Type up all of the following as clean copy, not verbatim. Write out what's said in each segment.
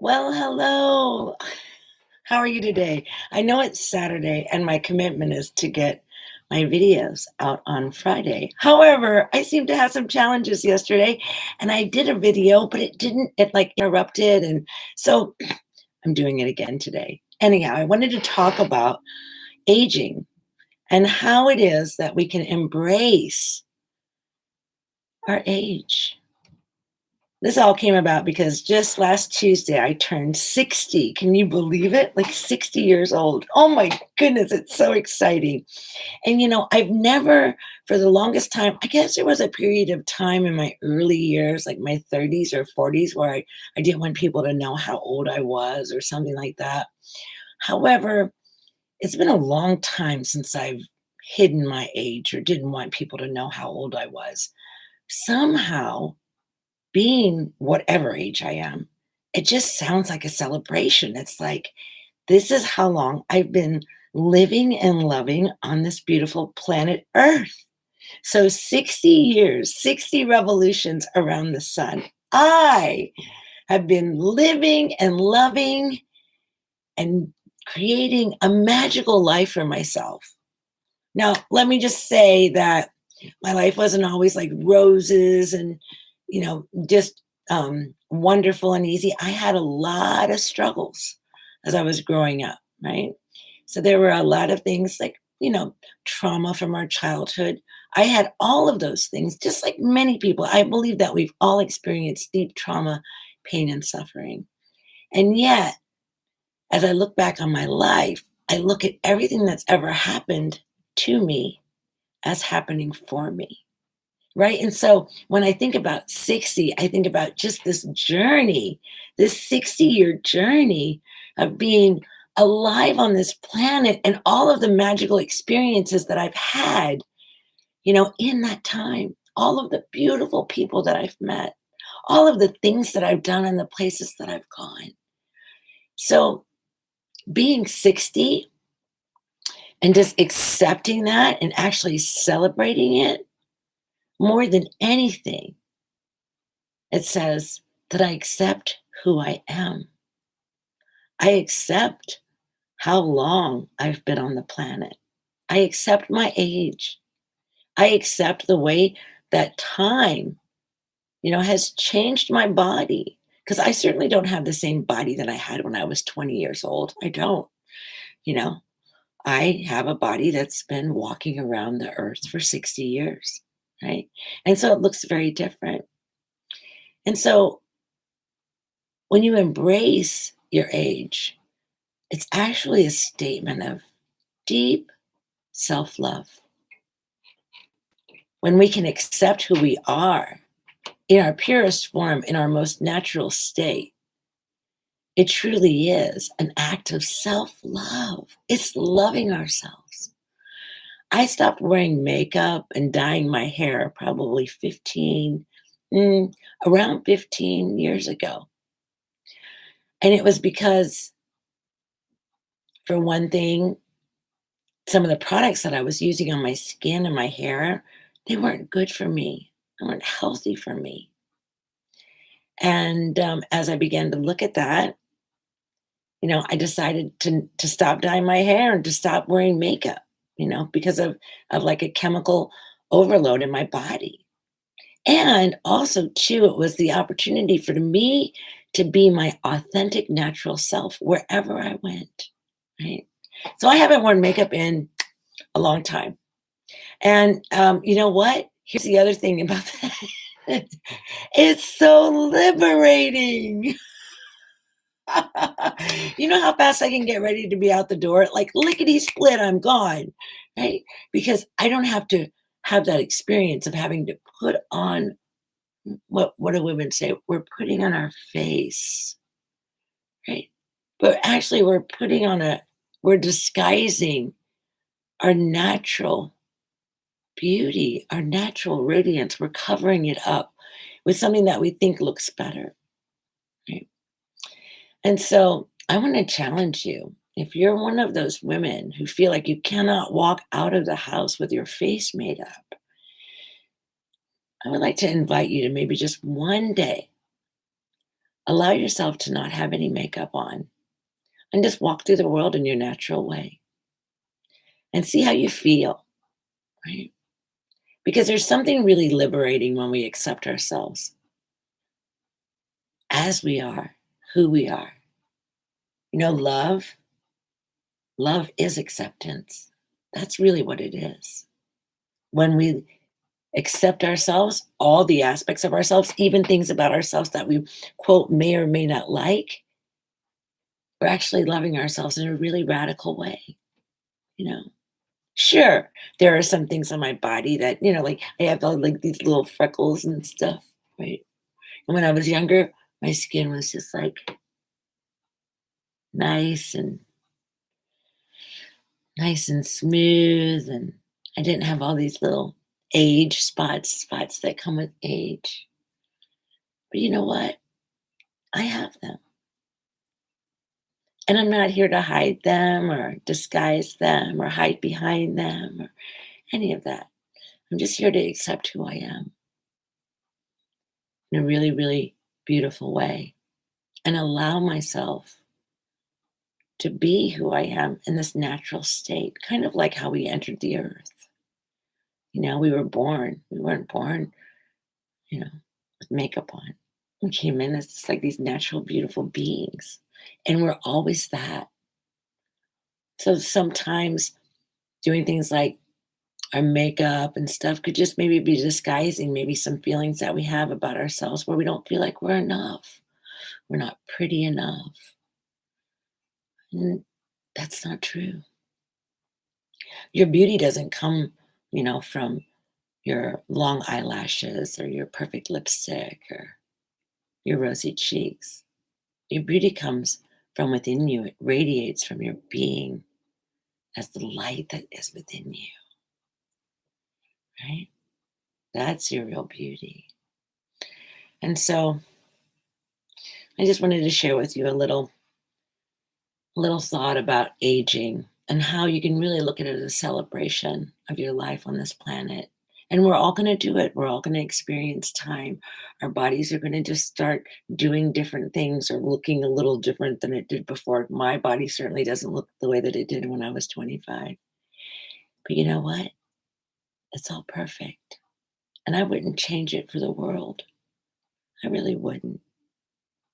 Well, hello. How are you today? I know it's Saturday, and my commitment is to get my videos out on Friday. However, I seem to have some challenges yesterday, and I did a video, but it like interrupted. And so I'm doing it again today. Anyhow, I wanted to talk about aging and how it is that we can embrace our age. This all came about because just last Tuesday, I turned 60. Can you believe it? Like 60 years old. Oh my goodness, it's so exciting. And I've never, for the longest time, I guess there was a period of time in my early years, like my 30s or 40s, where I didn't want people to know how old I was or something like that. However, it's been a long time since I've hidden my age or didn't want people to know how old I was. Somehow, being whatever age I am, it just sounds like a celebration. It's like, this is how long I've been living and loving on this beautiful planet Earth. So 60 years, 60 revolutions around the sun. I have been living and loving and creating a magical life for myself. Now, let me just say that my life wasn't always like roses and, just wonderful and easy. I had a lot of struggles as I was growing up, right? So there were a lot of things like, trauma from our childhood. I had all of those things, just like many people. I believe that we've all experienced deep trauma, pain, and suffering. And yet, as I look back on my life, I look at everything that's ever happened to me as happening for me. Right. And so when I think about 60, I think about just this journey, this 60-year journey of being alive on this planet and all of the magical experiences that I've had, in that time, all of the beautiful people that I've met, all of the things that I've done and the places that I've gone. So being 60 and just accepting that and actually celebrating it more than anything, it says that I accept who I am. I accept how long I've been on the planet. I accept my age. I accept the way that time, has changed my body. Because I certainly don't have the same body that I had when I was 20 years old. I don't. You know, I have a body that's been walking around the earth for 60 years, right? And so it looks very different. And so when you embrace your age, it's actually a statement of deep self love. When we can accept who we are in our purest form, in our most natural state, it truly is an act of self love. It's loving ourselves. I stopped wearing makeup and dyeing my hair probably mm, around 15 years ago. And it was because, for one thing, some of the products that I was using on my skin and my hair, they weren't good for me. They weren't healthy for me. And as I began to look at that, I decided to stop dyeing my hair and to stop wearing makeup, because of like a chemical overload in my body. And also, too, it was the opportunity for me to be my authentic, natural self wherever I went. Right. So I haven't worn makeup in a long time. And you know what? Here's the other thing about that. It's so liberating. You know how fast I can get ready to be out the door? Like lickety split, I'm gone. Right? Because I don't have to have that experience of having to put on what do women say? We're putting on our face. Right? But actually we're disguising our natural beauty, our natural radiance. We're covering it up with something that we think looks better. Right? And so I want to challenge you. If you're one of those women who feel like you cannot walk out of the house with your face made up, I would like to invite you to maybe just one day Allow yourself to not have any makeup on and just walk through the world in your natural way and see how you feel, right? Because there's something really liberating when we accept ourselves as we are, who we are. Love is acceptance. That's really what it is. When we accept ourselves, all the aspects of ourselves, even things about ourselves that we, quote, may or may not like, we're actually loving ourselves in a really radical way, you know? Sure, there are some things on my body that, like I have all like these little freckles and stuff, right? And when I was younger, my skin was just like nice and nice and smooth, and I didn't have all these little age spots that come with age. But you know what? I have them. And I'm not here to hide them or disguise them or hide behind them or any of that. I'm just here to accept who I am in a really, really beautiful way and allow myself to be who I am in this natural state, kind of like how we entered the earth. We were born. We weren't born, you know, with makeup on. We came in as just like these natural, beautiful beings. And we're always that. So sometimes doing things like our makeup and stuff could just maybe be disguising maybe some feelings that we have about ourselves where we don't feel like we're enough. We're not pretty enough. And that's not true. Your beauty doesn't come, from your long eyelashes or your perfect lipstick or your rosy cheeks. Your beauty comes from within you. It radiates from your being as the light that is within you, right? That's your real beauty. And so I just wanted to share with you a little thought about aging and how you can really look at it as a celebration of your life on this planet. And we're all going to do it. We're all going to experience time. Our bodies are going to just start doing different things or looking a little different than it did before. My body certainly doesn't look the way that it did when I was 25. But you know what? It's all perfect. And I wouldn't change it for the world. I really wouldn't.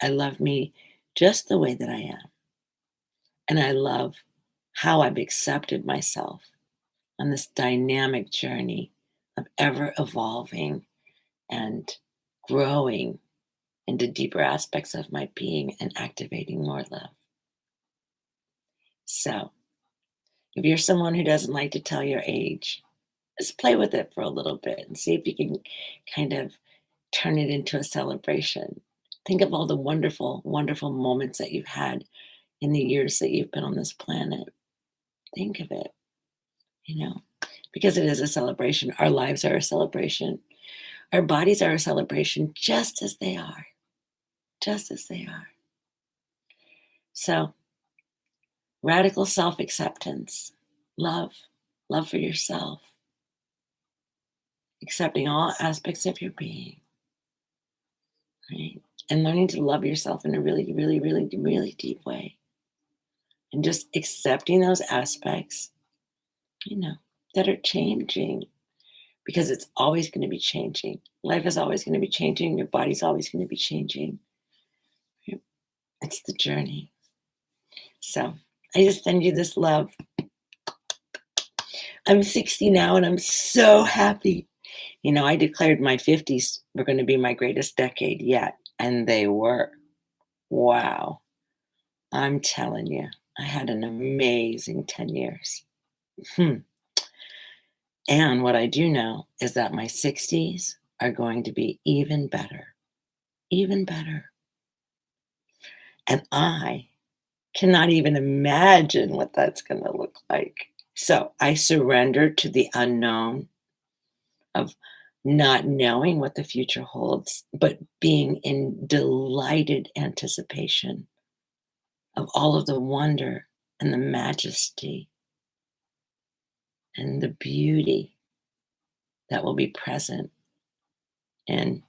I love me just the way that I am. And I love how I've accepted myself on this dynamic journey of ever evolving and growing into deeper aspects of my being and activating more love. So, if you're someone who doesn't like to tell your age, just play with it for a little bit and see if you can kind of turn it into a celebration. Think of all the wonderful, wonderful moments that you've had in the years that you've been on this planet. Think of it, you know, because it is a celebration. Our lives are a celebration. Our bodies are a celebration just as they are, just as they are. So, radical self acceptance, love, love for yourself, accepting all aspects of your being, right? And learning to love yourself in a really, really, really, really deep way. And just accepting those aspects, you know, that are changing because it's always going to be changing. Life is always going to be changing. Your body's always going to be changing. Right? It's the journey. So I just send you this love. I'm 60 now and I'm so happy. I declared my 50s were going to be my greatest decade yet, and they were. Wow. I'm telling you, I had an amazing 10 years. Hmm. And what I do know is that my 60s are going to be even better, even better. And I cannot even imagine what that's going to look like. So I surrender to the unknown of not knowing what the future holds, but being in delighted anticipation of all of the wonder and the majesty and the beauty that will be present in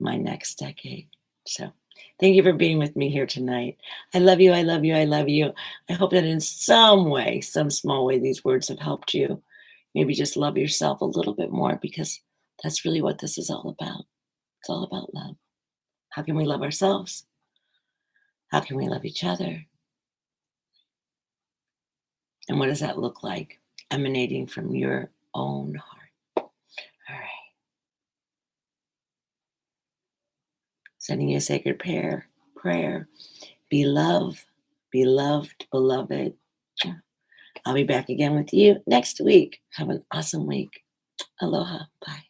my next decade. So Thank you for being with me here tonight. I love you. I love you. I love you. I hope that in some way, some small way, these words have helped you. Maybe just love yourself a little bit more because that's really what this is all about. It's all about love. How can we love ourselves? How can we love each other? And what does that look like emanating from your own heart? All right. Sending you a sacred prayer. Be love, be loved, beloved. I'll be back again with you next week. Have an awesome week. Aloha. Bye.